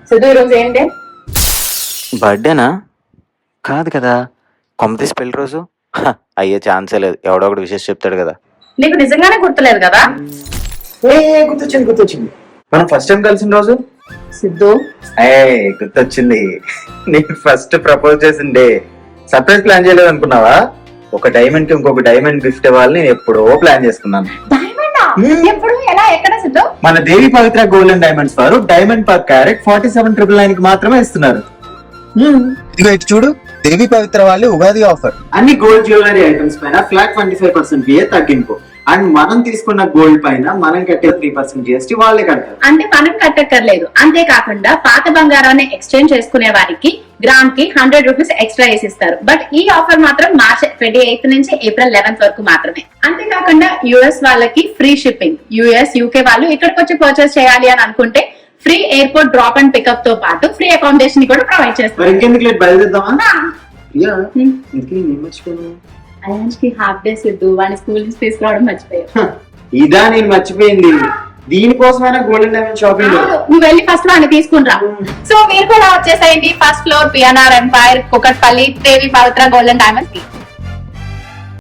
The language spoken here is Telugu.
సిద్ధు ఈరోజు ఏంటి? బర్త్డేనా? కాదు కదా, కొమ్మతీసి పెళ్లి రోజు. అయ్యే ఛాన్సే లేదు, ఎవడో ఒకటి విషయం చెప్తాడు కదా. నీకు నిజంగానే గుర్తులేదు కదా? గుర్తొచ్చింది మనం ఫస్ట్ టైం కలిసిన రోజు. సిద్ధు గుర్తొచ్చింది. నీకు ఫస్ట్ ప్రపోజ్ చేసిండే సర్ప్రైజ్ ప్లాన్ చేయలేదు అనుకున్నావా? ఒక డైమండ్ కి ఇంకొక డైమండ్ గిఫ్ట్ ఇవ్వాలని నేను ఎప్పుడో ప్లాన్ చేసుకున్నాను. డైమండా? ఎప్పుడు, ఎలా, ఎక్కడ సిద్ధు? మన దేవి పవిత్ర గోల్డ్ అండ్ డైమండ్స్ వారు డైమండ్ పర్ క్యారెట్ 47,999 కి మాత్రమే ఇస్తున్నారు. ఇదిగో ఇటు చూడు, దేవి పవిత్ర వాళ్ళు ఉగాది ఆఫర్. అన్ని గోల్డ్ జ్యువెలరీ ఐటమ్స్ పైన ఫ్లాట్ 25% VA తగ్గింపు. అండ్ మనం తీసుకున్న గోల్డ్ పైన మనం కట్టే 3% GST వాళ్ళే కడతారు. అంటే మనం కట్టక్కర్లేదు. అంతేకాకుండా పాత బంగారాన్ని ఎక్స్చేంజ్ చేసుకునే వారికి గ్రామ్ కి 100 రూపీస్ ఎక్స్ట్రా వేసిస్తారు. బట్ ఈ ఆఫర్ మాత్రం మార్చ్ 28 నుంచి ఏప్రిల్ 11 వరకు మాత్రమే. అంతేకాకుండా US వాళ్ళకి ఫ్రీ షిప్పింగ్. US UK వాళ్ళు ఇక్కడికి వచ్చి పర్చేస్ చేయాలి అని అనుకుంటే free airport drop and pickup తో పాటు ఫ్రీ అకామిడేషన్ కూడా ప్రొవైడ్ చేస్తారు. మరి ఇంకెందుకు లేట్, బయలుదేద్దామా? మర్చిపోయాను, అయాన్స్ కి హాఫ్ డే సిద్ధు, వాడిని స్కూల్ నుంచి తీసుకురావడం మర్చిపోయావు. ఇదా నేను మర్చిపోయింది. దీనికోసమైనా గోల్డెన్ డైమండ్ షాపింగ్. నువ్వు వెళ్ళి ఫస్ట్ వాడిని తీసుకుని రా. సో మీరు కూడా వచ్చేసేయండి first floor PNR empire, Kukatpally, Devi Pavitra golden diamonds కి.